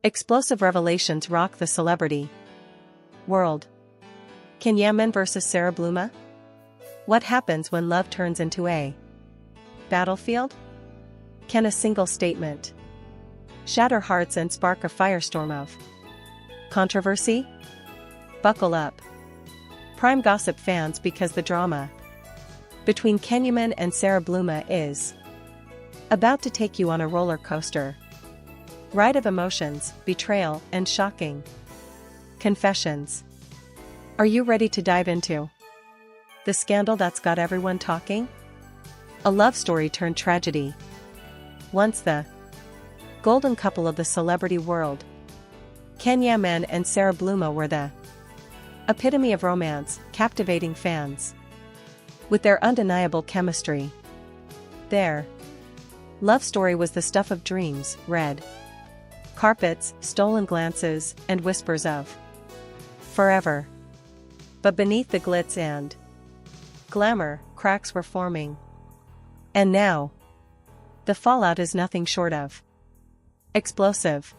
Explosive revelations rock the celebrity world. CanYaman vs. Sara Bluma? What happens when love turns into a battlefield? Can a single statement shatter hearts and spark a firestorm of controversy? Buckle up, prime gossip fans, because the drama between CanYaman and Sara Bluma is about to take you on a roller coaster ride of emotions, betrayal, and shocking confessions. Are you ready to dive into the scandal that's got everyone talking? A love story turned tragedy. Once the golden couple of the celebrity world, CanYaman and Sara Bluma were the epitome of romance, captivating fans with their undeniable chemistry. Their love story was the stuff of dreams, red carpets, stolen glances, and whispers of forever. But beneath the glitz and glamour, cracks were forming. And now, the fallout is nothing short of explosive.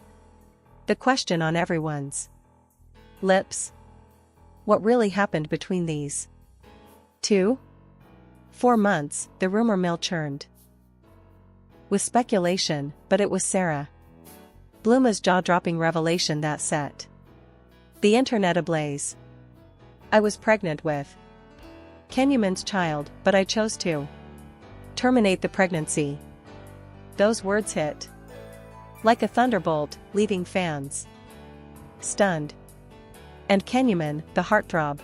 The question on everyone's lips: what really happened between these two? 4 months, the rumor mill churned with speculation, but it was Sara Bluma's jaw-dropping revelation that set the internet ablaze. I was pregnant with CanYaman's child, but I chose to terminate the pregnancy. Those words hit like a thunderbolt, leaving fans stunned. And CanYaman, the heartthrob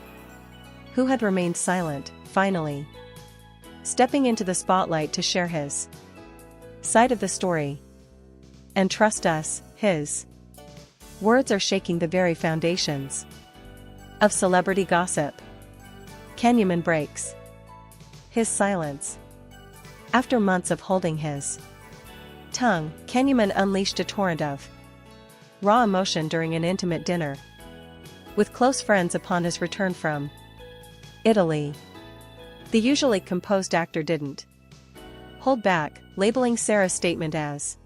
who had remained silent, finally stepping into the spotlight to share his side of the story. And trust us, his words are shaking the very foundations of celebrity gossip. CanYaman breaks his silence. After months of holding his tongue, CanYaman unleashed a torrent of raw emotion during an intimate dinner with close friends upon his return from Italy. The usually composed actor didn't hold back, labeling Sara's statement as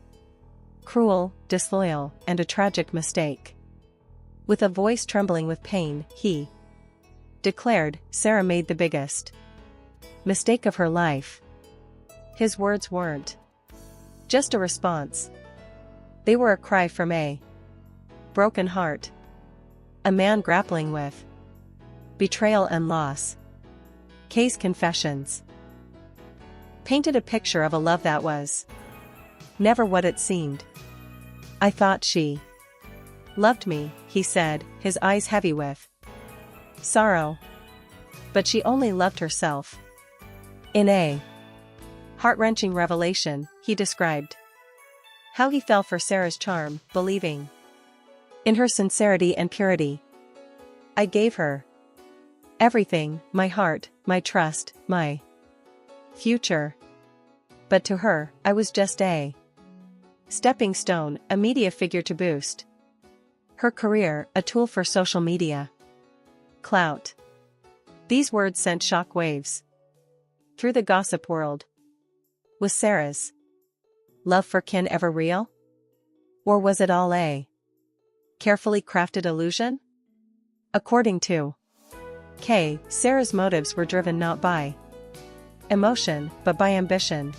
cruel, disloyal, and a tragic mistake. With a voice trembling with pain, he declared, Sara made the biggest mistake of her life. His words weren't just a response. They were a cry from a broken heart. A man grappling with betrayal and loss. Kay's confessions painted a picture of a love that was never what it seemed. I thought she loved me, he said, his eyes heavy with sorrow. But she only loved herself. In a heart-wrenching revelation, he described how he fell for Sara's charm, believing in her sincerity and purity. I gave her everything, my heart, my trust, my future. But to her, I was just a stepping stone, a media figure to boost her career, a tool for social media clout. These words sent shock waves through the gossip world. Was Sara's love for Ken ever real? Or was it all a carefully crafted illusion? According to Kay, Sara's motives were driven not by emotion, but by ambition.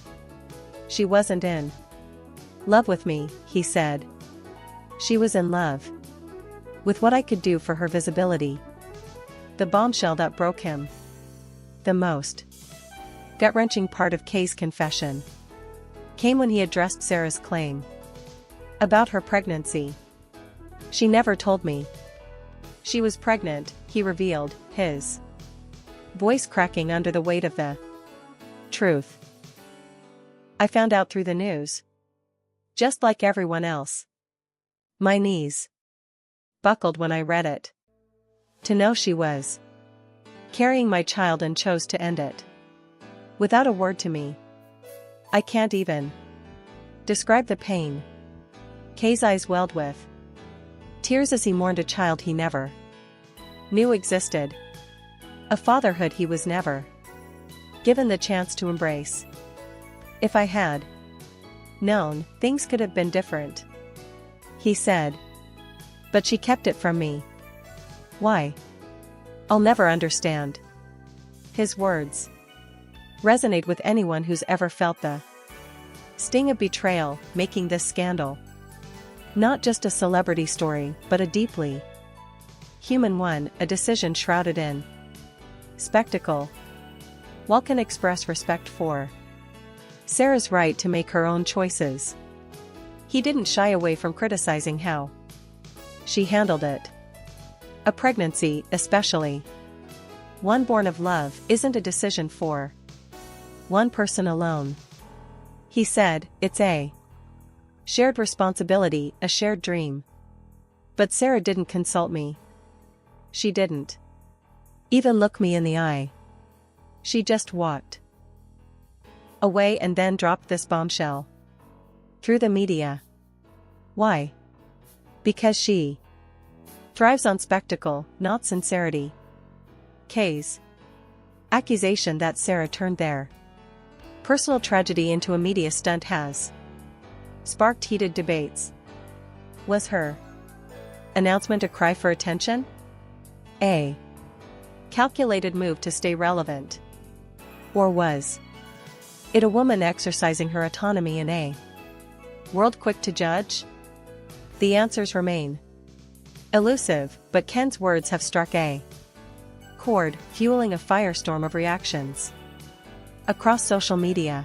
She wasn't in love with me, he said. She was in love with what I could do for her visibility. The bombshell that broke him the most gut-wrenching part of Kay's confession came when he addressed Sara's claim about her pregnancy. She never told me she was pregnant, he revealed, his voice cracking under the weight of the truth. I found out through the news, just like everyone else. My knees buckled when I read it. To know she was carrying my child and chose to end it without a word to me. I can't even describe the pain. Kay's eyes welled with tears as he mourned a child he never knew existed. A fatherhood he was never given the chance to embrace. If I had known, things could have been different, he said. But she kept it from me. Why? I'll never understand. His words resonate with anyone who's ever felt the sting of betrayal, making this scandal not just a celebrity story, but a deeply human one, a decision shrouded in spectacle. While can express respect for Sara's right to make her own choices, he didn't shy away from criticizing how she handled it. A pregnancy, especially one born of love, isn't a decision for one person alone. He said, it's a shared responsibility, a shared dream. But Sara didn't consult me. She didn't even look me in the eye. She just walked away and then dropped this bombshell through the media. Why? Because she thrives on spectacle, not sincerity. K's accusation that Sara turned their personal tragedy into a media stunt has sparked heated debates. Was her announcement a cry for attention? A calculated move to stay relevant? Or was it a woman exercising her autonomy in a world quick to judge? The answers remain elusive, but Ken's words have struck a chord, fueling a firestorm of reactions across social media.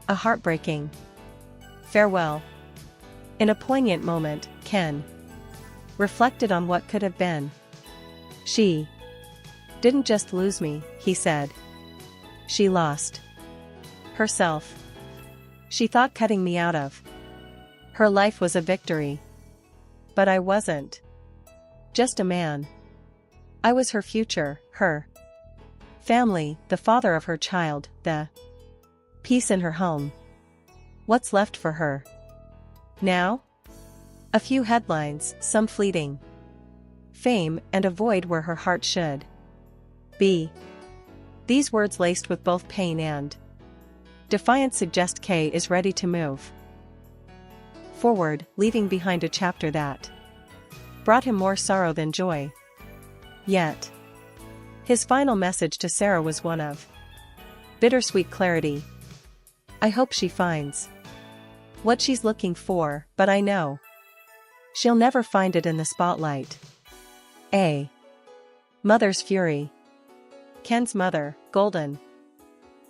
A heartbreaking farewell. In a poignant moment, Ken reflected on what could have been. She didn't just lose me, he said. She lost herself. She thought cutting me out of her life was a victory. But I wasn't just a man. I was her future, her family, the father of her child, the peace in her home. What's left for her now? A few headlines, some fleeting fame, and a void where her heart should be. These words, laced with both pain and defiance, suggest K is ready to move forward, leaving behind a chapter that brought him more sorrow than joy. Yet his final message to Sara was one of bittersweet clarity. I hope she finds what she's looking for, but I know she'll never find it in the spotlight. A mother's fury. Ken's mother, Golden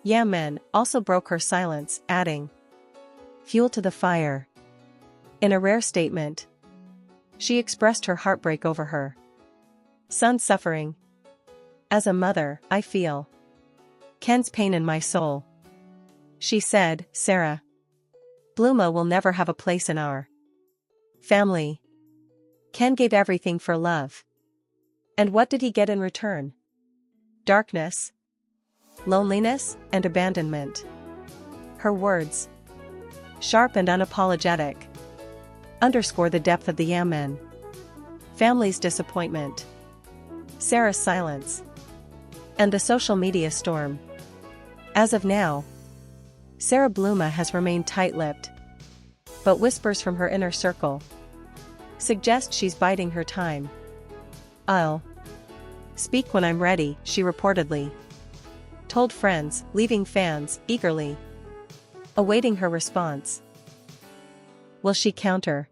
Yaman, also broke her silence, adding fuel to the fire. In a rare statement, she expressed her heartbreak over her son's suffering. As a mother, I feel Ken's pain in my soul. She said, Sara Bluma will never have a place in our family. Ken gave everything for love. And what did he get in return? Darkness, loneliness, and abandonment. Her words, sharp and unapologetic, underscore the depth of the Yaman family's disappointment. Sara's silence, and the social media storm. As of now, Sara Bluma has remained tight-lipped, but whispers from her inner circle suggest she's biding her time. I'll speak when I'm ready, she reportedly told friends, leaving fans eagerly awaiting her response. Will she counter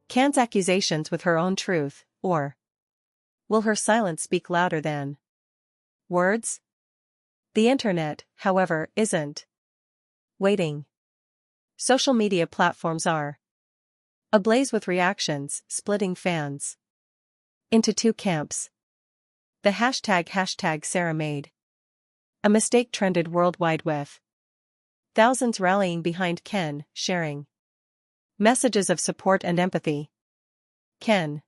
Ken's accusations with her own truth, or will her silence speak louder than words? The internet, however, isn't waiting. Social media platforms are ablaze with reactions, splitting fans into two camps. The hashtag Sara made a mistake trended worldwide, with thousands rallying behind Ken, sharing messages of support and empathy. Ken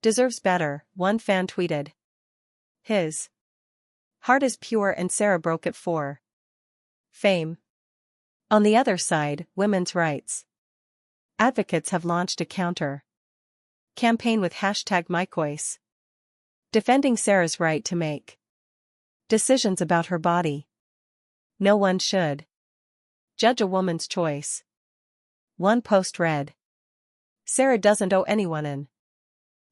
deserves better, one fan tweeted. His heart is pure and Sara broke it for fame. On the other side, women's rights advocates have launched a counter campaign with #MyChoice, defending Sara's right to make decisions about her body. No one should judge a woman's choice. One post read, Sara doesn't owe anyone an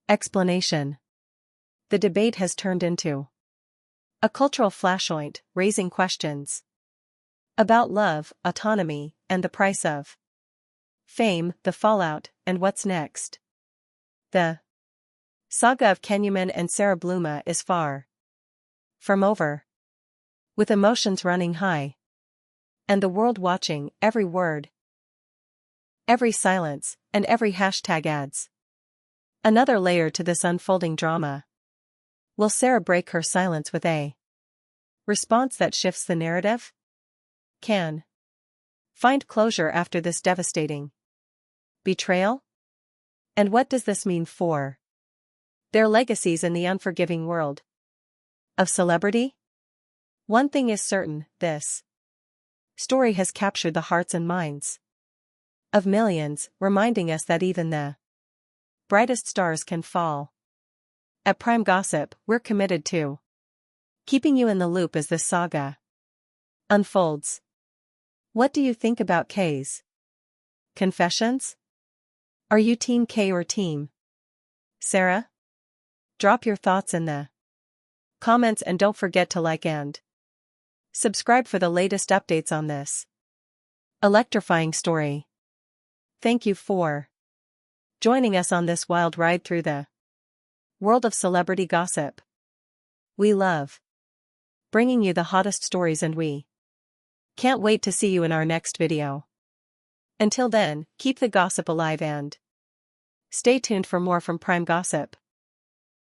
explanation. The debate has turned into a cultural flashpoint, raising questions about love, autonomy, and the price of fame, the fallout, and what's next. The saga of CanYaman and Sara Bluma is far from over, with emotions running high, and the world watching every word, every silence, and every hashtag adds another layer to this unfolding drama. Will Sara break her silence with a response that shifts the narrative? Can find closure after this devastating betrayal? And what does this mean for their legacies in the unforgiving world of celebrity? One thing is certain, this story has captured the hearts and minds of millions, reminding us that even the brightest stars can fall. At Prime Gossip, we're committed to keeping you in the loop as this saga unfolds. What do you think about K's confessions? Are you Team K or Team Sara? Drop your thoughts in the comments and don't forget to like and subscribe for the latest updates on this electrifying story. Thank you for joining us on this wild ride through the world of celebrity gossip. We love bringing you the hottest stories, and we can't wait to see you in our next video. Until then, keep the gossip alive and stay tuned for more from Prime Gossip.